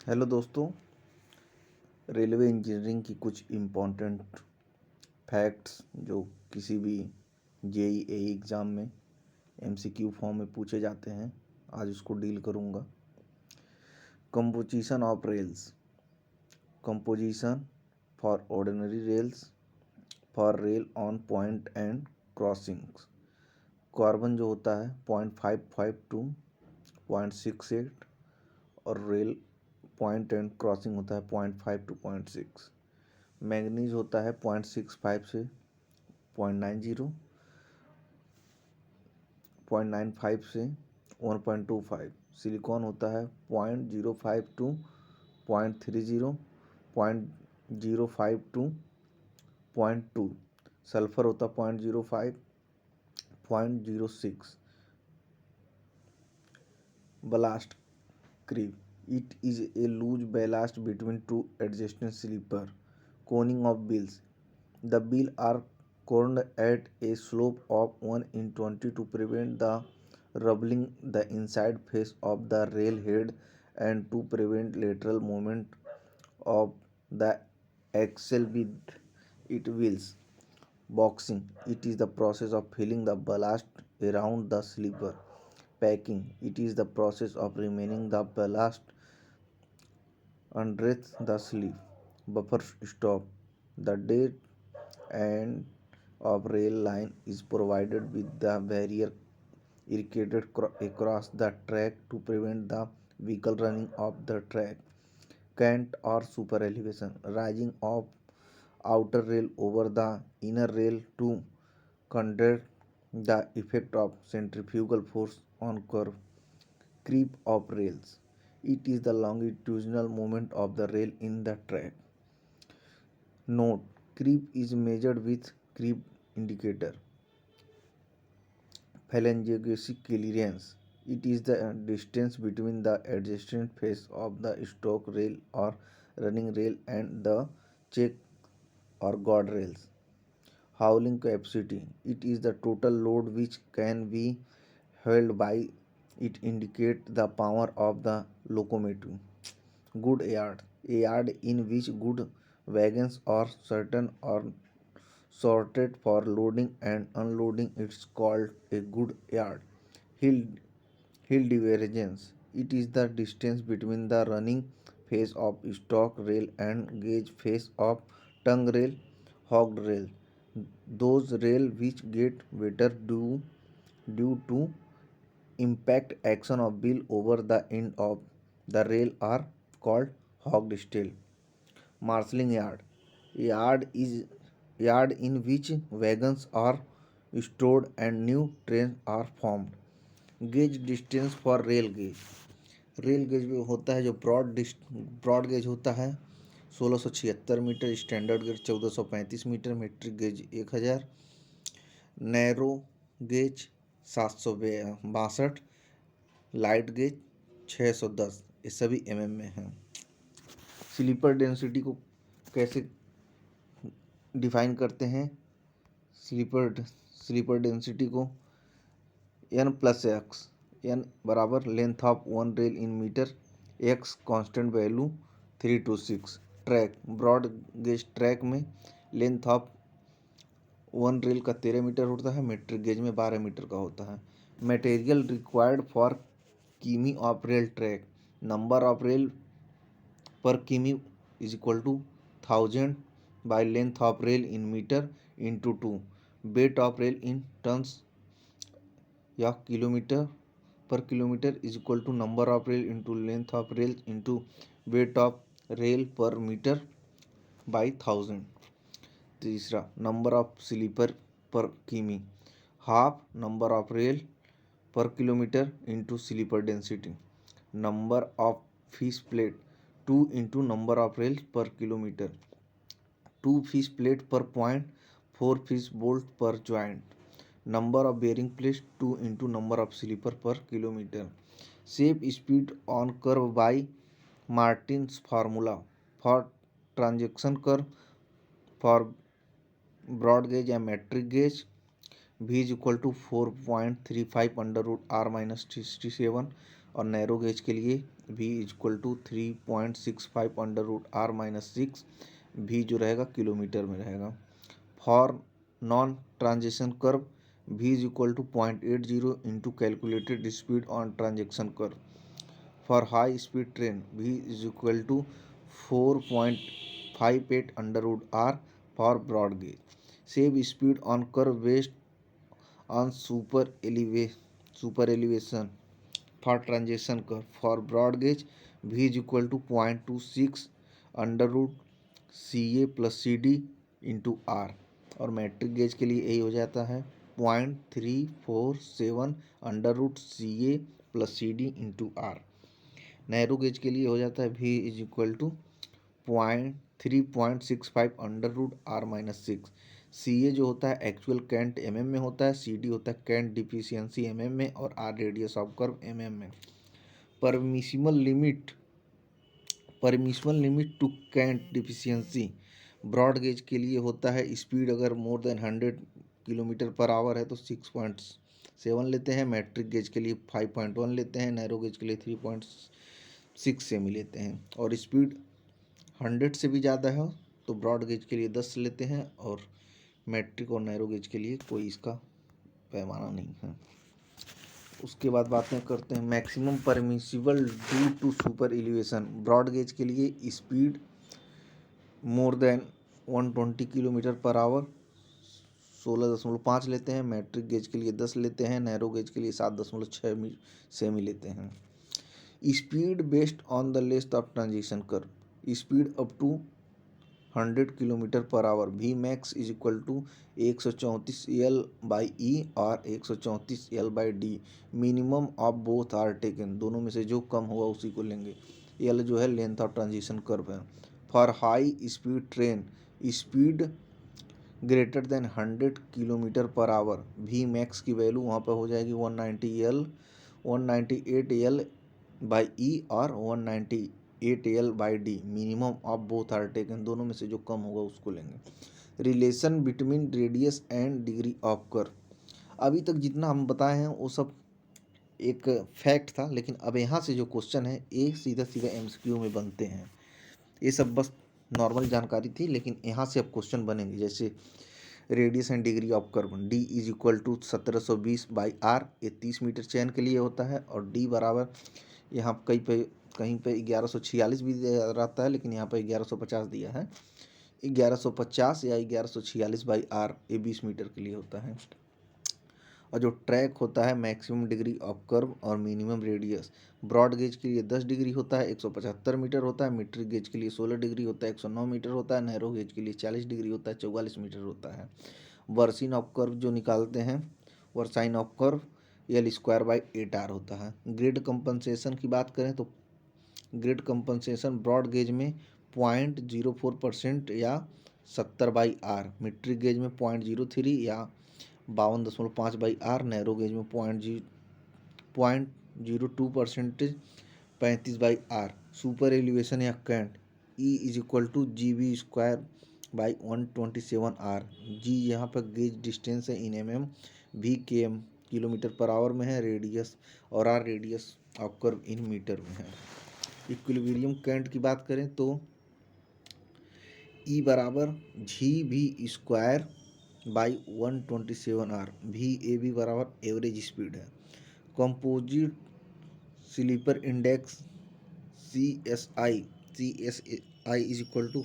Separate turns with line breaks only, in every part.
Hello दोस्तों, railway engineering की कुछ इम्पोर्टेंट फैक्ट्स जो किसी भी जेईई एग्ज़ाम में एमसीक्यू फॉर्म में पूछे जाते हैं, आज उसको डील करूँगा। Composition of rails. Composition for ordinary rails, for rail on point and crossings. Carbon जो होता है 0.552 टू 0.68 और रेल पॉइंट एंड क्रॉसिंग होता है 0.5 टू 0.6। मैंगनीज होता है 0.65 से 0.90, 0.95 से 1.25। सिलिकॉन होता है 0.05 टू 0.30, 0.05 टू 0.2। सल्फर होता है 0.05, 0.06। ballast creep. It is a loose ballast between two adjacent sleeper coning of bills. The bills are coned at a slope of 1 in 20 to prevent the rubbling the inside face of the rail head and to prevent lateral movement of the axle with its wheels. Boxing. It is the process of filling the ballast around the sleeper. Packing. It is the process of remaining the ballast underneath the sleeve. Buffer stop. The dead end of rail line is provided with the barrier irrigated across the track to prevent the vehicle running off the track. Cant or super elevation. Rising of outer rail over the inner rail to conduct the effect of centrifugal force on curve. Creep of rails. It is the longitudinal movement of the rail in the track. Note: creep is measured with creep indicator. Phalangogenetic clearance. It is the distance between the adjacent face of the stock rail or running rail and the check or guard rails. Hauling capacity. It is the total load which can be held by it indicate the power of the locomotive. Good yard. A yard in which good wagons are certain or sorted for loading and unloading is called a good yard. Hill Hill divergence. It is the distance between the running face of stock rail and gauge face of tongue rail, hogged rail. Those rail which get wetter due to impact action of wheel over the end of the rail are called hogged steel. Marshalling yard. Yard is yard in which wagons are stored and new trains are formed. Gauge distance for rail gauge. Rail gauge में होता है जो broad gauge होता है 1676 metre, standard gauge 1435 metre, metric gauge 1000, narrow gauge 762, light gauge 610। ये सभी में हैं। स्लीपर डेंसिटी को कैसे डिफाइन करते हैं? स्लीपर डेंसिटी को n प्लस एक्स, n बराबर length of one rail in metre, x constant value 326। Track broad gauge track में लेंथ ऑफ वन रेल का 13 मीटर होता है, मेट्रिक गेज में 12 मीटर का होता है। मटेरियल रिक्वायर्ड फॉर किमी of rail track. Number of rail per किमी is equal to 1000 by length of rail in metre into 2। Weight of rail in tons या kilometre per kilometre is equal to number of rail into length of rail into weight of rail per metre by 1000। तीसरा, number of sleeper per किमी, half number of rail per kilometre into sleeper density. Number of fish plate 2 into number of rail per kilometre, 2 fish plate per point, 4 fish bolt per joint. Number of bearing plates 2 into number of sleeper per kilometre. Safe speed on curve by Martin's formula for transaction curve for broad gauge या metric gauge. v is equal to 4.35 under root r minus 67 और narrow gauge के लिए v equal to 3.65 under root r minus 6, v जो रहेगा kilometre में रहेगा। For non transition curve v is equal to 0.80 into calculated speed on transition curve. For high speed train v is equal to 4.58 under root r for broad gauge. Safe speed on curve based on super elevation for transaction curve. For broad gauge v is equal to 0.26 under root C A plus C D into R. और metric gauge के लिए यही हो जाता है 0.347 under root C A plus C D into R. Narrow gauge के लिए हो जाता है v is equal to 3.65 under root r minus 6। C A जो होता है एक्चुअल कैंट mm में होता है, सी डी होता है कैंट डिफिशियंसी mm में, और r radius of curve mm में। Permissible limit to cant deficiency broad gauge के लिए होता है स्पीड अगर more than 100 kilometre per hour है तो 6.7 लेते हैं, मैट्रिक गेज के लिए 5.1 लेते हैं, नैरो गेज के लिए 3.6 सेमी लेते हैं। और स्पीड 100 से भी ज़्यादा है तो ब्रॉड गेज के लिए 10 लेते हैं, और मैट्रिक और नैरो गेज के लिए कोई इसका पैमाना नहीं है। उसके बाद बातें करते हैं maximum permissible due to super elevation. Broad gauge के लिए speed more than 120 kilometre per hour 16.5 लेते हैं, मैट्रिक गेज के लिए 10 लेते हैं, नैरो गेज के लिए 7.6 सेमी लेते हैं। Speed based on the length of transition curve. Speed up to 100 kilometre per hour V max is equal to 134 L by E और 134 L by D. Minimum of both are taken, दोनों में से जो कम होगा उसी को लेंगे। एल जो है लेंथ ऑफ ट्रांजिशन कर्व है। For high speed train speed greater than 100 kilometre per hour V max की वैल्यू वहाँ पर हो जाएगी 198 एल बाई ई और 198 L by D. Minimum of both are taken, दोनों में से जो कम होगा उसको लेंगे। Relation between radius and degree of curve. अभी तक जितना हम बताए हैं वो सब एक फैक्ट था, लेकिन अब यहाँ से जो क्वेश्चन है ये सीधा सीधा एमसीक्यू में बनते हैं। ये सब बस नॉर्मल जानकारी थी, लेकिन यहाँ से अब क्वेश्चन बनेंगे। जैसे radius and degree of curve D is equal to 1720 by R, ये 30 मीटर चैन के लिए होता है, और डी बराबर यहाँ कहीं पे 1146 भी दिया रहता है, लेकिन यहाँ पे 1150 दिया है। 1150 या 1146 बाई आर ये 20 मीटर के लिए होता है। और जो ट्रैक होता है मैक्सिमम डिग्री ऑफ कर्व और मिनिमम रेडियस, ब्रॉड गेज के लिए 10 डिग्री होता है 175 मीटर होता है, मीट्रिक गेज के लिए 16 डिग्री होता है 109 मीटर होता है, नैरो गेज के लिए 40 डिग्री होता है 44 मीटर होता है। वर्सिन ऑफ कर्व जो निकालते हैं, versine of curve L square by 8 R होता है। ग्रिड कंपनसेशन की बात करें तो ग्रिड कंपनसेशन ब्रॉड गेज में 0.04% या 70 बाई आर, मीट्रिक गेज में 0.03 या 52.5 बाई आर, नैरो गेज में 0.02% 35 बाई आर। सुपर एलिवेशन या cant E is equal to G V square by 127 R. G यहाँ पर गेज डिस्टेंस है in mm, V K M kilometre per hour में है, radius और R radius of curve in metre में है। Equilibrium cantt की बात करें तो ई बराबर G V square by 127 R, V A B बराबर एवरेज स्पीड है। Composite sleeper index C S I is equal to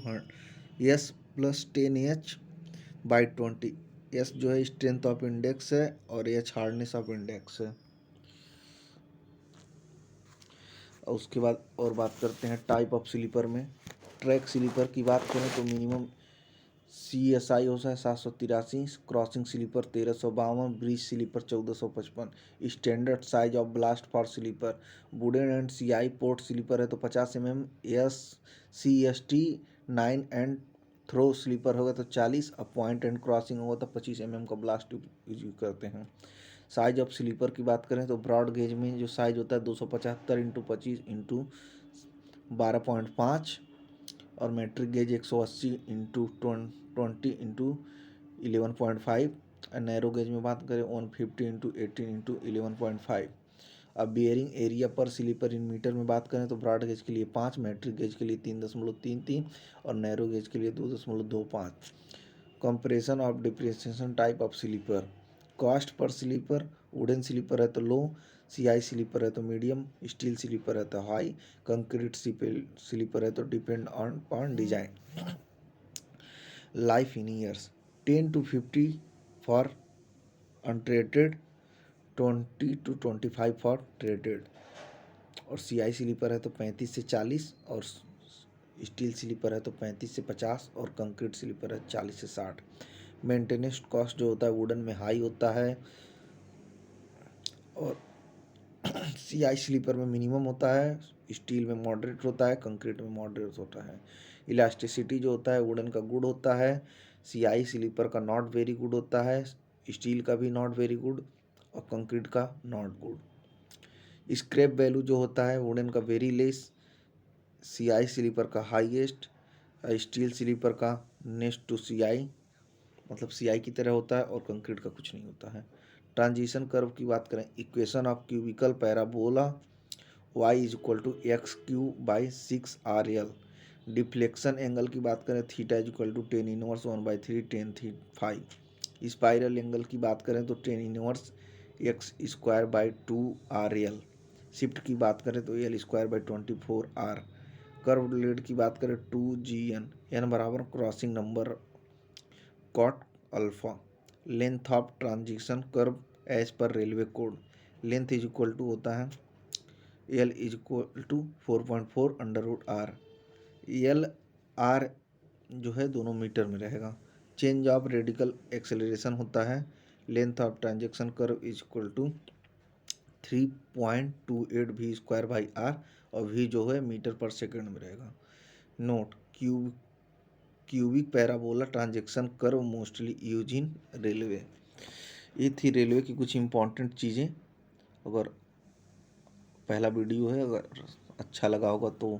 S plus 10H by 20। S जो है स्ट्रेंथ ऑफ इंडेक्स है और एच हार्डनेस ऑफ इंडेक्स है। और उसके बाद और बात करते हैं टाइप ऑफ स्लीपर में। ट्रैक स्लीपर की बात करें तो मिनिमम CSI होता है 783, crossing sleeper 1352, bridge sleeper 1455। Standard size of ballast for sleeper wooden and CI pot sleeper है तो 50 mm, SCST 9 and through sleeper होगा तो 40, अब पॉइंट एंड क्रॉसिंग होगा तो 25 mm का ब्लास्ट यूज करते हैं। साइज ऑफ स्लीपर की बात करें तो ब्रॉड गेज में जो साइज होता है 275 इंटू 25 इंटू 12.5, और मैट्रिक गेज 180 इंटू 20 इंटू 11.5, और नैरो गेज में बात करें 150 इंटू 18 इंटू 11.5। अब बियरिंग एरिया पर स्लीपर इन मीटर में बात करें तो ब्रॉड गेज के लिए 5, मेट्रिक गेज के लिए 3.33 और नैरो गेज के लिए 2.25। Compression of depreciation type of sleeper, cost पर स्लीपर, वुडन स्लीपर है तो लो, सीआई स्लीपर है तो मीडियम, स्टील स्लीपर है तो हाई, कंक्रीट स्लीपर है तो depend on design. Life in years 10 to 50 for untreated, 20 to 25 for treated. और सीआई स्लीपर है तो 35 से 40 और स्टील स्लीपर है तो 35 से 50 और कंक्रीट स्लीपर है 40 से 60। मेंटेनेंस कॉस्ट जो होता है वुडन में हाई होता है और सीआई स्लीपर में मिनिमम होता है, स्टील में मॉडरेट होता है, कंक्रीट में मॉडरेट होता है। इलास्टिसिटी जो होता है वुडन का गुड होता है, सीआई स्लीपर का नॉट वेरी गुड होता है, स्टील का भी नॉट वेरी गुड और कंक्रीट का नॉट गुड। स्क्रैप वैल्यू जो होता है वुडन का वेरी लेस, सीआई स्लीपर का हाईएस्ट, स्टील स्लीपर का नेक्स्ट टू सीआई, मतलब सीआई की तरह होता है और कंक्रीट का कुछ नहीं होता है। ट्रांजिशन कर्व की बात करें, equation of cubical parabola y is equal to x cube by 6 RL। Deflection angle की बात करें theta is equal to 10⁻1/3 tan⁵। Spiral angle की बात करें तो 10⁻x²/2 RL। शिफ्ट की बात करें तो L²/24R। कर्व लेड की बात करें 2GN, n बराबर crossing number cot alpha. Length of transition curve as per railway code, length is equal to होता है L is equal to 4.4 √R। LR जो है दोनों मीटर में रहेगा। चेंज ऑफ रेडिकल एक्सेलरेशन होता है, length of transition curve is equal to 3.28 V²/R और V जो है मीटर पर सेकेंड में रहेगा। Note, cubic parabola transaction curve mostly use in railway. ये थी रेलवे की कुछ इंपॉर्टेंट चीज़ें। अगर पहला वीडियो है, अगर अच्छा लगा होगा तो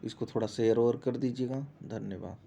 इसको थोड़ा शेयर और कर दीजिएगा। धन्यवाद।